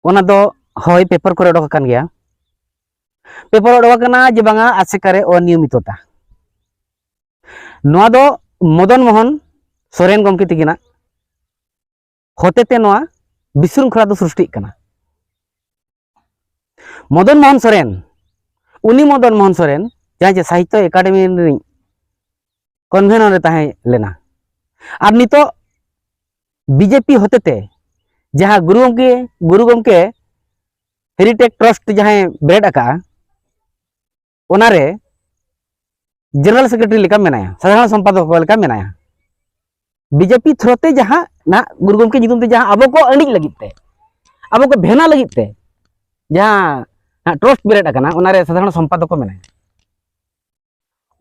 ओना दो होय पेपर करे ओडोक कान गया पेपर ओडोक कना जे बांगा आसेकारे अनियमितता नोआ दो मदन मोहन सोरेन गमके तिगिना होतेते नोआ विशृंखला दो सृष्टि कना। मदन मोहन सोरेन उनी मदन मोहन सोरेन जहाँ जे साहित्य एकाडेमी कन्वेनर रे ताहे लेना और नितो बीजेपी होतेते जहाँ गुरु गमके हेरिटेज ट्रस्ट जहाँ बेरेड आका ओनारे जनरल सेक्रेटरी लेका मेनाया साधारण संपादक लेका मेनाया बीजेपी थ्रोते जहाँ ना गुरु गमके नितुम ते जहाँ अब को अणिज लगिते अब को भेना लगिते जहाँ ट्रस्ट बेरेड आका ओनारे साधारण संपादक को मेनाया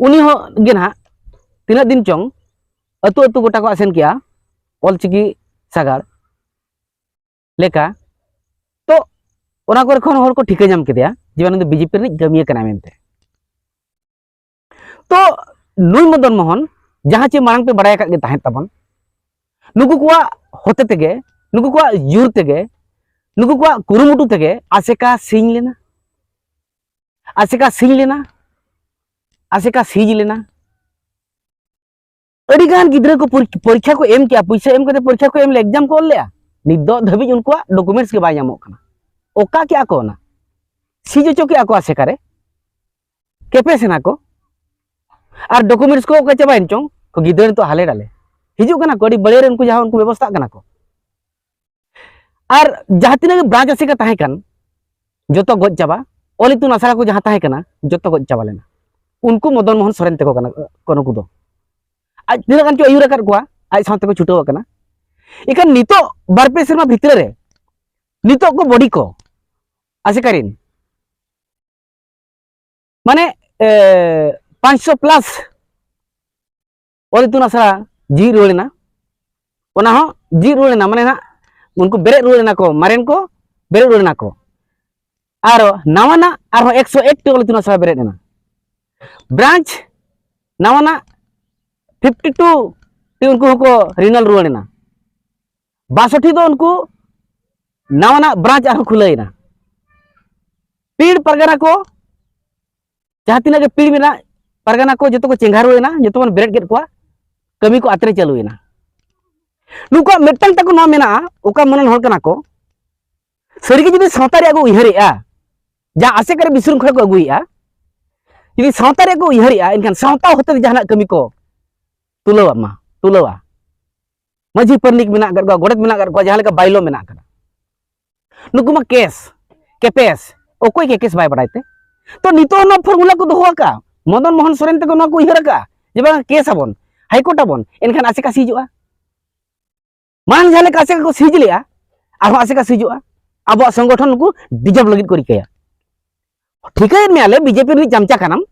उनी हो गे ना तीना दिन चोंग अतु अतु गोटा को आसेन किया ऑलचिकी सागाड़ लेका तो ओना को खन हर को ठिका जाम केदिया जीवन दो बीजेपी रे गमिया कना मेनते तो नुई मदन मोहन जहाँ चे मांग पे बड़ाय के ताहे तबन नुकु कुआ होते तेगे नुकु कुआ जुर तेगे नुकु कुआ कुरुमुटु तेगे आसेका सिंग लेना आसेका सिंग लेना आसेका सीज लेना अड़ीगान गिद्रे को परीक्षा को एम किया पैसा एम करते परीक्षा को एम एग्जाम को लिया निदो धबी उनको डॉक्यूमेंट्स के बाय नामो कना ओका क्या को ना सीज चोके आको आसेकारे केपे सेना को और डॉक्यूमेंट्स को ओका चबाइन चों को गिद्रे तो हाले डाले हिजु कना को अड़ी बड़े रे उनको जहां उनको व्यवस्था कना को और जहां तिना ब्रांच आसेका ताहे कन जतो गज चाबा ओलितु नसारा को जहां ताहे कना जतो गज चाबा लेना उनको मदन मोहन सोरेन तेको कना कोनो कुदो आज तिना कान चो अयुर कर कोआ आज साथे को छुटो कना इकन नितो बारपे सेरमा भितर रे नितो को बॉडी को आसेकारिन माने 500 प्लस ओलितु नसारा जी रुलेना ओना हो जी रुलेना माने ना उनको बेरे रुलेना को मारेन को बेरे रुलेना को आरो नावाना आरो 101 टे ओलितु नसारा बेरे देना ब्रांच नावाना 52 टी उनको को रिनल रुआना 62 दो उनको नावाना ब्रांच आरो खुलेना पीड़ परगना को जहाँ तीना के पीड़ मेना परगना को जतो को चेंगार रुएना जतो मन ब्रेड गेट को कमी को आतरे चालुएना नुको मेटंग तको नो मेना ओका मनन हर कना को सरी के जदि सावतारे आगो उहरेआ जा आसे करे बिसुरंखला को अगुइया जदि सावतारे को उहरेआ इनखान सावता होते जहाना कमी को तुलवा मजी परनिक मेना कर गोड़त मेना कर जहां लेका बाइलो मेना कर नुकुमा केस केपेस ओकोय के केस बाय बडायते तो नितो ना फॉर्मूला को दोहो का मदन मोहन सोरेन तको ना को इहर का जे बा केस आबन हाईकोर्ट आबन एनखान आसे का सीजुआ मान जहां लेका आसे को सीज लिया आरो आसे का सीजुआ अब संगठन को डिजर्व लगित करी कया ठीक है मेले बीजेपी रि चमचा कानम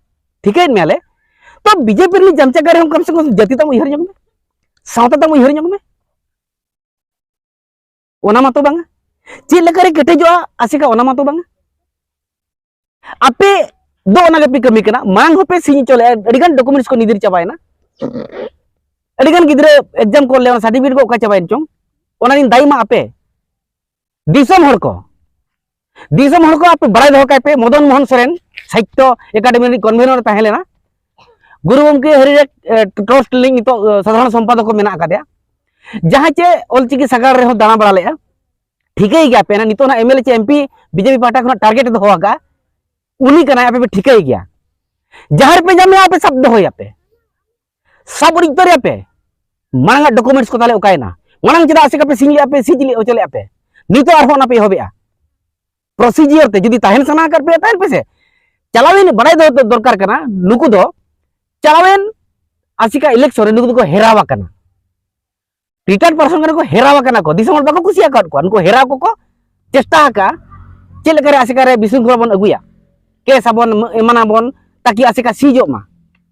ठीक है मेले तो बीजेपी रि चमचा करे हम कम से कम जाति तम इहर जंग में सावता तम इहर जंग में ओना मातो बांगा चे लेकरे केटेजोआ आसे का ओना मातो बांगा आपे दो ओना गपि कमी कना मांग होपे सिኝ चले अडिगान डॉक्यूमेंट्स को निदिर चाबायना अडिगान गिद्रे एग्जाम को ले सर्टिफिकेट को ओका चाबायन चों ओना दिन दाई मा आपे दिसम हर को आपे बड़ाई दो पे मदन मोहन सोरेन साहित्य एकाडेमी कन्वेनर ताहे लेना गुरु गमके हेरिटेज ट्रस्ट लिंग तो साधारण संपादक को मेना आकादया जहां चे ऑलचिकी सागाड़ रे हो दाना बड़ा लेया ठीक है गया पे ना नितो ना एमएलए चे एमपी बीजेपी पार्टी को टारगेट दो होगा उनी कना आपे ठीक है गया जहां पे जामे आपे सब दो होया पे सब उड़ी तोरे पे मांगा डॉक्यूमेंट्स को ताले ओकायना मांग चदा आसे का पे सिंगली आपे सिजली ओ चले आपे नितो आर होना पे होबेआ प्रोसीजर ते जदी ताहेन सना कर पे ताहेन पे से चलावेन बड़ाई दो दरकार कना नुकु दो चलावेन आसिका इलेक्शन नुकु को हेरावा कना रिटायर्ड पर्सन कना को हेरावा कना को दिसमल बाको कुसिया कर को उनको हेरा को चेष्टा का चेले करे आसिका रे बिसुंखला बन अगुया केस आबन एमाना बन ताकि आसिका सीजो मा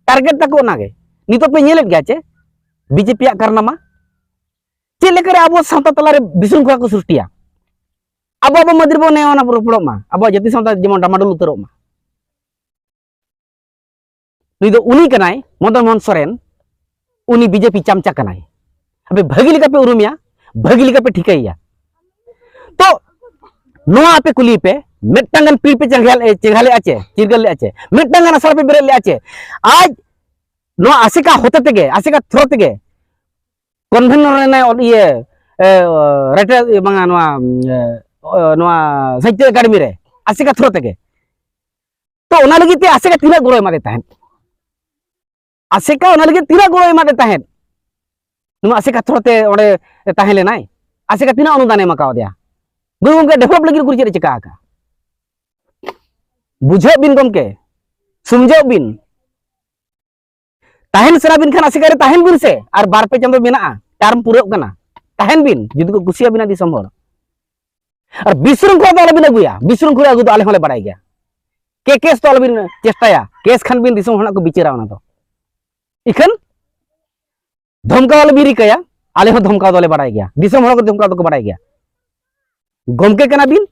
टारगेट तको नागे नितो पे नेलेट गया चे बीजेपी या करनामा चेले करे आबो सावता तला रे बिसुंखला को सृष्टिया अब मदिर बो नेवाना पुरो मा अब जति सावता जेमन डामाडुल उतरो मा नुई दो उनी कनाय मदन मोहन सोरेन उनी बीजेपी चमचा कनाय अबे भगी लिका पे उरुमिया भगी लिका पे ठिकाइया तो नोआ आपे कुली पे मिट्टांगन पीड़ पे चेंगाले आचे चिरगल ले आचे मिट्टांगन असर पे बेरे ले आचे आज नोआ आसिका होते तेगे आसिका थ्रो तेगे कन्वेनर ने ये रेटे बांगा नोआ साहित्य एकेडमी रे आसिका थ्रो तेगे तो ओना लगी ते आसिका तीना गोड़ो एमा दे ताहेन आसिका ओना लगी तीना गोड़ो एमा दे ताहेन नुआ आसिका थ्रो ते ओडे ताहे लेनाय आसिका तीना अनुदान एमा का दिया गुरु गमके डेवलप लगी कुछ चेक चिका का बुझे बिन गमके समझे बिन ताहेन सना बिन खान आसिका रे ताहेन बिन से और बार पे चंदो बिना टर्म पूरा कना ताहेन बिन जुदी को कुसिया बिना दिसम हर और बिसरुम को तो बिन अगुया बिसरुम को अगु तो आले होले बड़ाई गया के केस तो बिन चेष्टाया केस खान बिन दिसम हना को बिचरा ओना तो इखन धमका वाले बिरी कया आले हो धमका दोले बड़ाई गया दिसम हर को धमका तो बड़ाई गया गमके कना बिन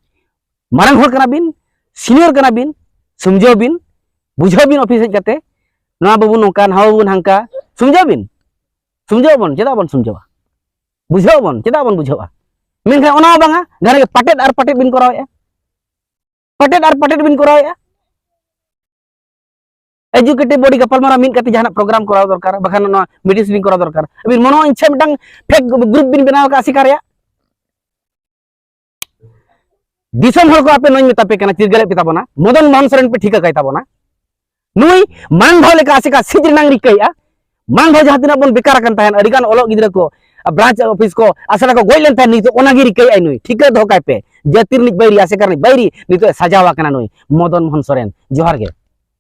मारंग हर कना बिन सीनियर कना बिन समझो बिन बुझो बिन ऑफिस हेज कते ना बाबू नोकान हाउ बन हांका समझो बन चेदा बन समझोवा बुझो बन चेदा बन बुझोवा मेनखा ओना बांगा घरे पटेट और पटेट बिन करावे पटेट बिन करावे एजुकेटेड बॉडी का पलमारा मिन कते जहाना प्रोग्राम कराव दरकार बखान ना मीटिंग्स बिन कराव दरकार अबिन मनो इच्छा मिटंग फेक ग्रुप बिन बनाव का सिकारिया दिसम हर को आपे नई मेतापे कना चिरगले पिताबोना मदन मोहन सोरेन पे ठीका कायताबोना नुई मान भाव लेका आसिका सिज नांग रिकैया मान भाव जहां तिना बन बेकार कन ताहन अडिगान ओलो गिद्रा को ब्रांच ऑफिस को आसरा को गोइलेन ताहन नितो ओनागी रिकैया नुई ठीका धोकाय पे जतिर निज बैरी आसे करनी बैरी नितो सजावा कना नुई मदन मोहन सोरेन जोहार गे।